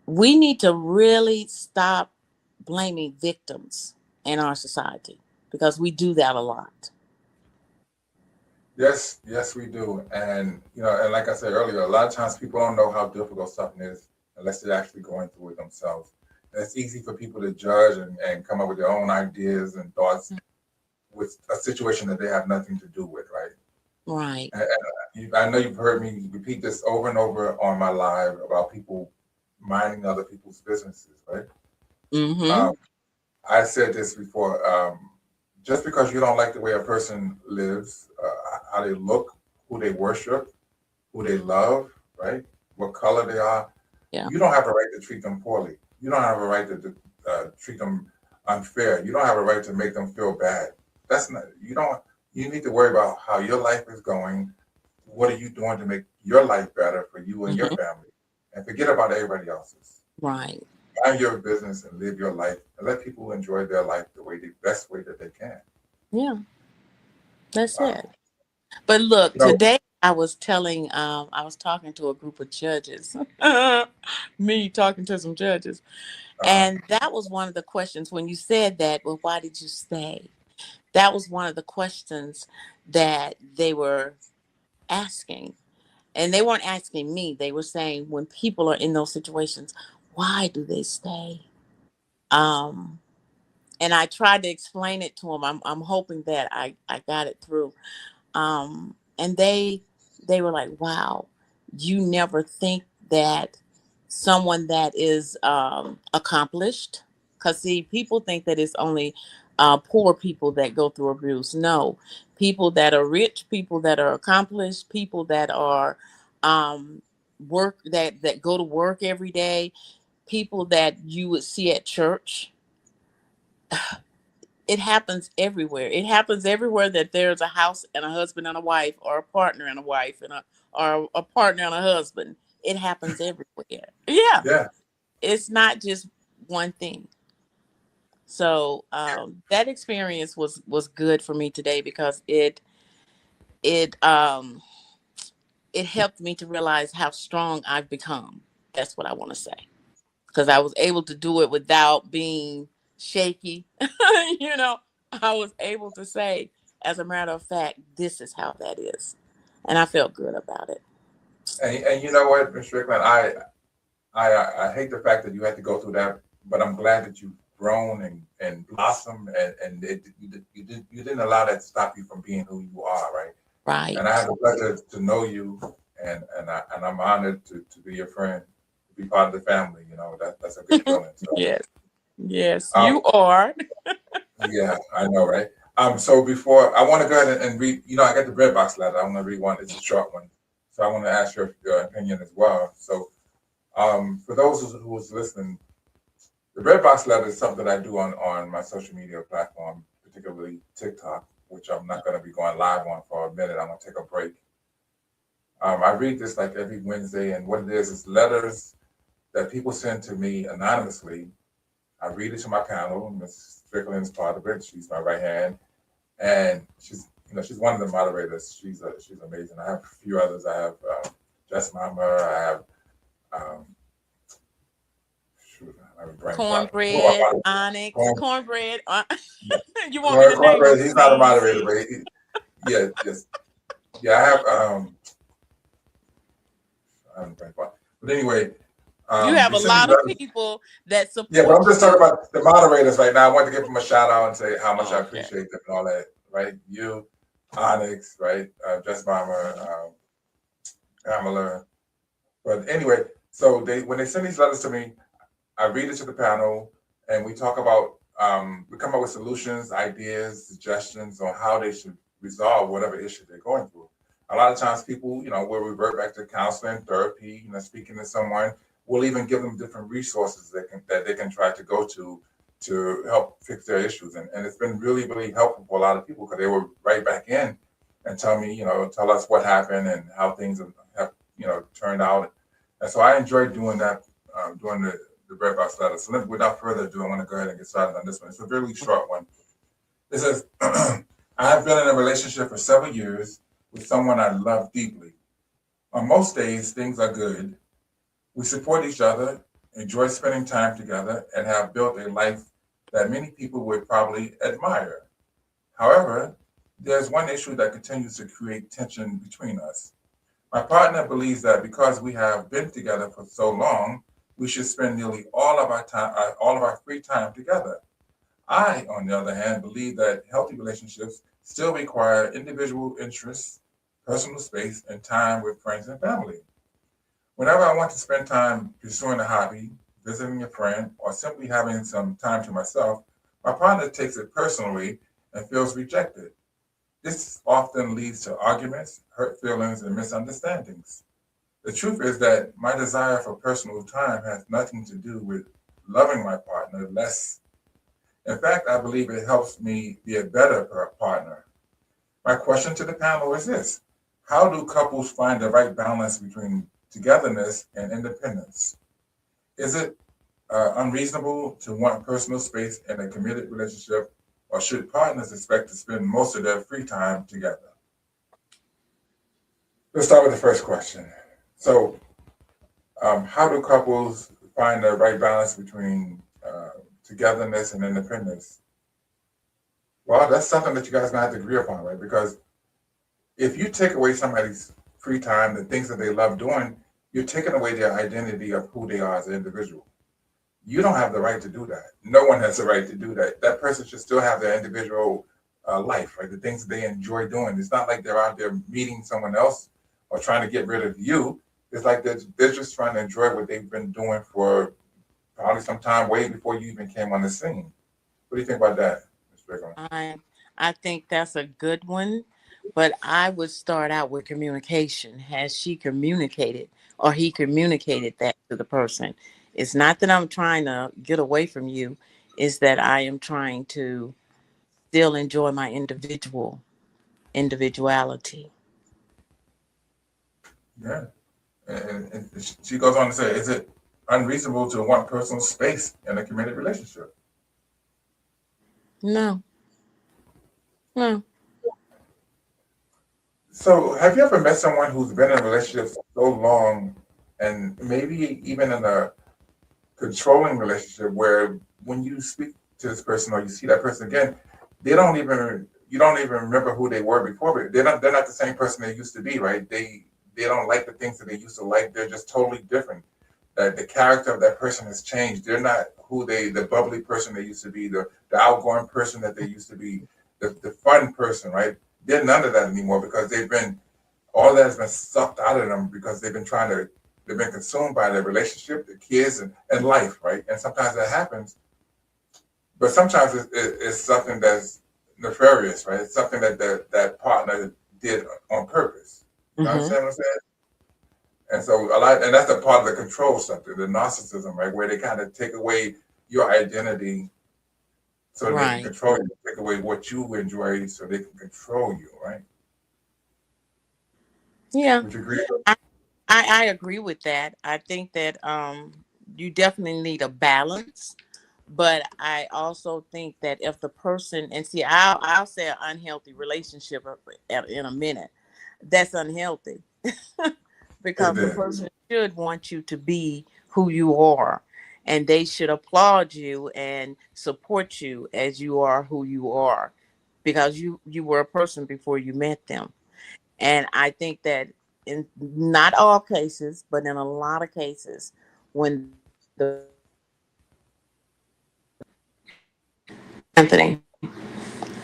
We need to really stop blaming victims in our society because we do that a lot. Yes, we do. And and like I said earlier, a lot of times people don't know how difficult something is unless they're actually going through it themselves. And it's easy for people to judge and come up with their own ideas and thoughts with a situation that they have nothing to do with, right? Right. And I know you've heard me repeat this over and over on my live about people minding other people's businesses, right? I said this before. Just because you don't like the way a person lives, how they look, who they worship, who they love, right? What color they are. Yeah. You don't have a right to treat them poorly. You don't have a right to treat them unfair. You don't have a right to make them feel bad. That's not, you don't, you need to worry about how your life is going. What are you doing to make your life better for you and your family? And forget about everybody else's. Right. Mind your business and live your life and let people enjoy their life the best way that they can. Yeah. That's it. But look, No, today I was talking to a group of judges, me talking to some judges. And that was one of the questions when you said that, well, why did you stay? That was one of the questions that they were asking. And they weren't asking me. They were saying when people are in those situations, why do they stay? Um, and I tried to explain it to them. I'm hoping that I got it through. And they were like, wow, you never think that someone that is accomplished, because see, people think that it's only poor people that go through abuse. No, people that are rich, people that are accomplished, people that are work that go to work every day, people that you would see at church. It happens everywhere. It happens everywhere that there's a house and a husband and a wife, or a partner and a wife, and or a partner and a husband. It happens everywhere. Yeah, yeah. it's not just one thing. So that experience was good for me today because it um it helped me to realize how strong I've become. That's what I want to say, because I was able to do it without being shaky. you know, I was able to say, as a matter of fact, this is how that is. And I felt good about it. And you know what, Ms. Strickland, I hate the fact that you had to go through that, but I'm glad that you've grown and blossomed, and you didn't allow that to stop you from being who you are, right? Right. And I had the pleasure to know you, and I'm honored to be your friend, to be part of the family. You know, that's a good feeling. So, Yes. Yes, um, you are. yeah, I know, right? So before I want to go ahead and read, you know, I got the bread box letter. I'm going to read one. It's a short one, so I want to ask your opinion as well. So, for those who was listening, the bread box letter is something I do on my social media platform, particularly TikTok, which I'm not going to be going live on for a minute. I'm going to take a break. I read this like every Wednesday, and what it is letters that people send to me anonymously. I read it to my panel. Ms. Strickland is part of it. She's my right hand, and she's one of the moderators. She's amazing. I have a few others. I have Jess Mama. I have Cornbread, Onyx, cornbread. You want me to name Cornbread. them? He's not a moderator, but yeah, yes, yeah. I have but anyway, You have they a send me lot of letters. people that Yeah, but support I'm just talking you. about the moderators right now. I want to give them a shout out and say how much I Okay. appreciate them and all that, right? You, Onyx, right? Jess Mama, Pamela. But anyway, so when they send these letters to me, I read it to the panel, and we talk about we come up with solutions, ideas, suggestions on how they should resolve whatever issue they're going through. A lot of times, people, will revert back to counseling, therapy, speaking to someone. We'll even give them different resources that they can try to go to help fix their issues, and it's been really, really helpful for a lot of people because they were right back in and tell us what happened and how things have turned out. And so I enjoyed doing that, doing the Bread Box letter. So without further ado, I want to go ahead and get started on this one. It's a really short one. It says, I have been in a relationship for several years with someone I love deeply. On most days, things are good. We support each other, enjoy spending time together, and have built a life that many people would probably admire. However, there's one issue that continues to create tension between us. My partner believes that because we have been together for so long, we should spend nearly all of our free time together. I, on the other hand, believe that healthy relationships still require individual interests, personal space, and time with friends and family. Whenever I want to spend time pursuing a hobby, visiting a friend, or simply having some time to myself, my partner takes it personally and feels rejected. This often leads to arguments, hurt feelings, and misunderstandings. The truth is that my desire for personal time has nothing to do with loving my partner less. In fact, I believe it helps me be a better partner. My question to the panel is this: how do couples find the right balance between togetherness and independence? Is it unreasonable to want personal space in a committed relationship, or should partners expect to spend most of their free time together? Let's start with the first question. So, how do couples find the right balance between togetherness and independence? Well, that's something that you guys gonna have to agree upon, right? Because if you take away somebody's free time, the things that they love doing, you're taking away their identity of who they are as an individual. You don't have the right to do that. No one has the right to do that. That person should still have their individual life, right? The things that they enjoy doing. It's not like they're out there meeting someone else or trying to get rid of you. It's like they're just trying to enjoy what they've been doing for probably some time way before you even came on the scene. What do you think about that, Ms. Bickle? I think that's a good one, but I would start out with communication. Has she communicated or he communicated that to the person? It's not that I'm trying to get away from you, it's that I am trying to still enjoy my individuality. Yeah. And she goes on to say, is it unreasonable to want personal space in a committed relationship? No, no. So, have you ever met someone who's been in a relationship so long and maybe even in a controlling relationship where when you speak to this person or you see that person again, you don't even remember who they were before, but they're not the same person they used to be, right? They don't like the things that they used to like. They're just totally different. The character of that person has changed. They're not the bubbly person they used to be, the outgoing person that they used to be, the fun person, right? They're none of that anymore because all that has been sucked out of them because they've been consumed by their relationship, the kids, and life, right? And sometimes that happens, but sometimes it's something that's nefarious, right? It's something that partner did on purpose. You Hmm. understand what I'm saying? And so and that's a part of the control something, the narcissism, right? Where they kind of take away your identity so they can Right. control you, take away what you enjoy so they can control you, right? Yeah. Would you agree? I agree with that. I think that you definitely need a balance, but I also think that if the person and see, I'll say an unhealthy relationship in a minute. That's unhealthy It because the did. person should want you to be who you are, and they should applaud you and support you as you are who you are, because you were a person before you met them. And I think that in not all cases, but in a lot of cases, when the Anthony,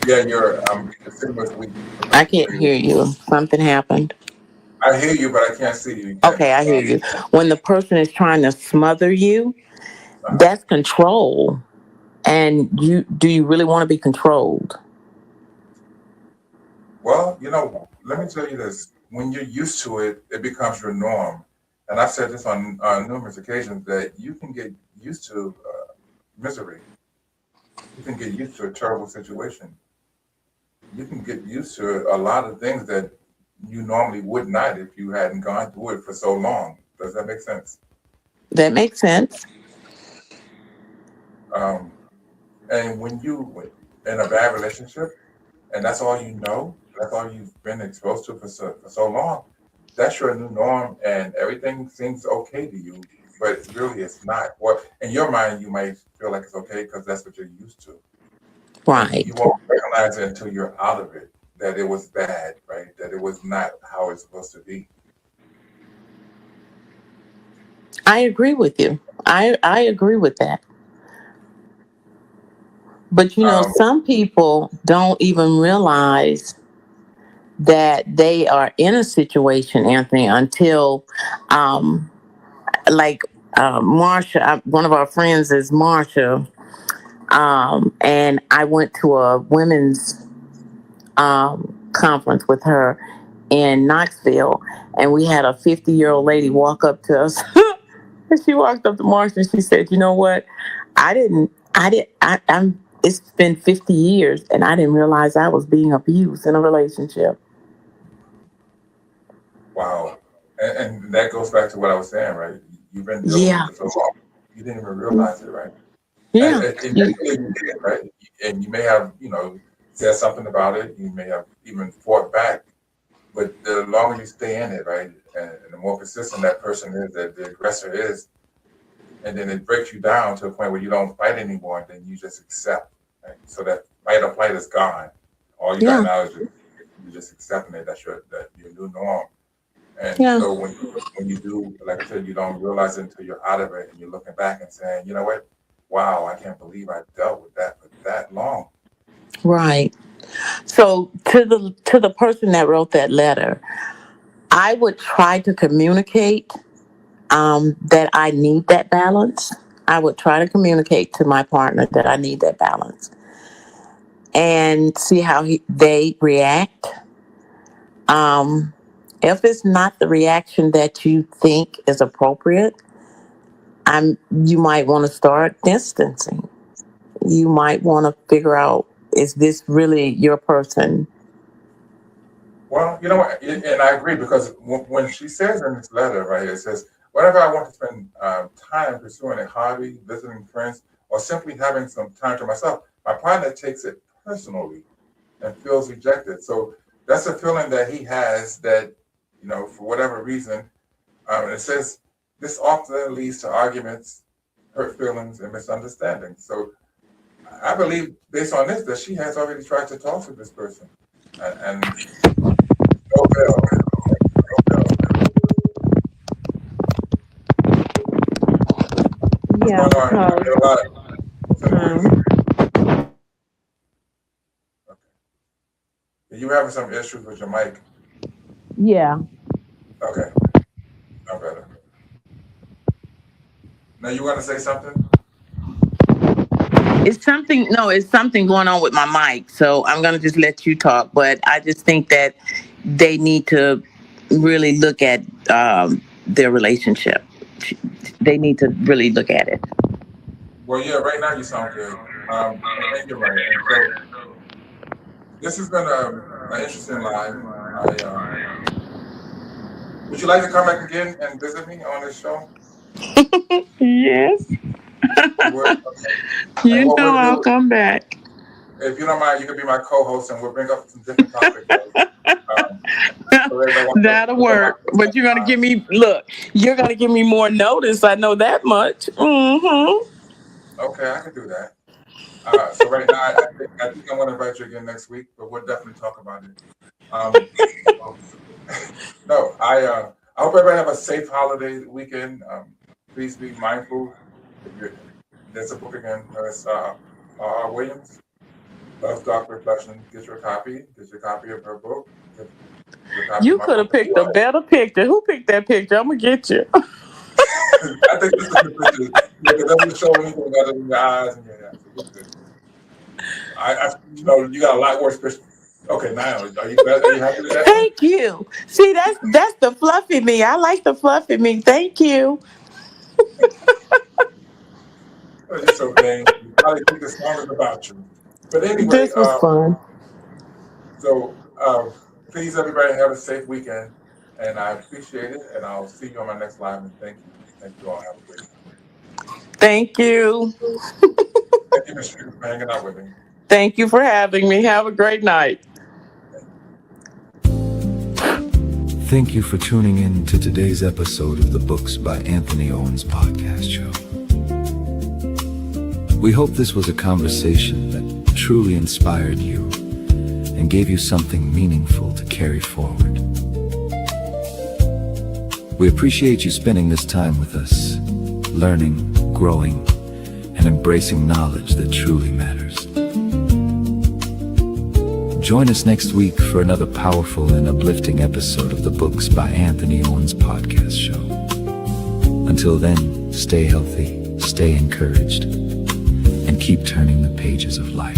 Yeah, the signal is weak. I can't hear you. Something happened. I hear you, but I can't see you. You can't. Okay, I hear you. When the person is trying to smother you, Uh-huh. that's control. And you really want to be controlled? Well, let me tell you this. When you're used to it, it becomes your norm. And I've said this on numerous occasions that you can get used to misery. You can get used to a terrible situation. You can get used to a lot of things that you normally would not if you hadn't gone through it for so long. Does that make sense? That makes sense. Um, and when you in a bad relationship, and that's all you know, that's all you've been exposed to for so long, that's your new norm, and everything seems okay to you, but really it's not. Well, in your mind, you might feel like it's okay because that's what you're used to, and you Right. won't recognize it until you're out of it that it was bad, right? That it was not how it's supposed to be. I agree with you. I agree with that. But Um, some people don't even realize that they are in a situation, Anthony, until um like Marsha, one of our friends is Marsha, and I went to a women's conference with her in Knoxville, and we had a 50-year-old lady walk up to us. And she walked up to Marsha and she said, "You know what? It's been 50 years and I didn't realize I was being abused in a relationship." Wow. And that goes back to what I was saying, right? You've been dealing Yeah. with it so long, you didn't even realize it, right? Yeah. And you did, right? And you may have, said something about it. You may have even fought back. But the longer you stay in it, right, and the more persistent that person is, that the aggressor is, and then it breaks you down to a point where you don't fight anymore, and then you just accept. Right? So that fight or flight is gone. All you got now is you're just accepting it. That's your new norm. And so when you do, like I said, you don't realize it until you're out of it, and you're looking back and saying, "You know what? Wow, I can't believe I dealt with that for that long." Right. So to the person that wrote that letter, I would try to communicate that I need that balance. I would try to communicate to my partner that I need that balance, and see how they react. If it's not the reaction that you think is appropriate, you might want to start distancing. You might want to figure out, is this really your person? Well, you know what, and I agree, because when she says in this letter, right, it says, "Whenever I want to spend time pursuing a hobby, visiting friends, or simply having some time to myself, my partner takes it personally and feels rejected." So that's a feeling that he has that, for whatever reason, it says this often leads to arguments, hurt feelings, and misunderstandings. So I believe, based on this, that she has already tried to talk to this person, and no bell. Yeah. You having some issues with your mic? Yeah. Okay. No better. Now you want to say something? It's something going on with my mic. So I'm going to just let you talk. But I just think that they need to really look at their relationship. They need to really look at it. Well, yeah, right now you sound good. And you're right. And so this has been an interesting live. Would you like to come back again and visit me on this show? Yes. You would? Okay. I'll come back. If you don't mind, you can be my co-host, and we'll bring up some different topics. That'll work. But you're gonna give me more notice. I know that much. Mm-hmm. Okay, I can do that. So right now, I think I'm going to invite you again next week, but we'll definitely talk about it. No, I hope everybody have a safe holiday weekend. Please be mindful. There's a book again. It's Williams, Love, Dark Reflection. Get your copy of her book. You could have picked a better picture. Who picked that picture? I'm going to get you. I think this is the picture. It doesn't show anything other than your eyes and your hair. You got a lot worse pictures. Okay, now, are you happy with that? Thank you. See, that's the fluffy me. I like the fluffy me. Thank you. You're so vain. You probably think the song is about you. But anyway, this was fun. So please, everybody, have a safe weekend, and I appreciate it. And I'll see you on my next live. And thank you. Thank you all. Have a great time. Thank you. Thank you, Ms. Street, for hanging out with me. Thank you for having me. Have a great night. Thank you for tuning in to today's episode of the Books by Anthony Owens podcast show. We hope this was a conversation that truly inspired you and gave you something meaningful to carry forward. We appreciate you spending this time with us, learning, growing, and embracing knowledge that truly matters. Join us next week for another powerful and uplifting episode of the Books by Anthony Owens podcast show. Until then, stay healthy, stay encouraged, and keep turning the pages of life.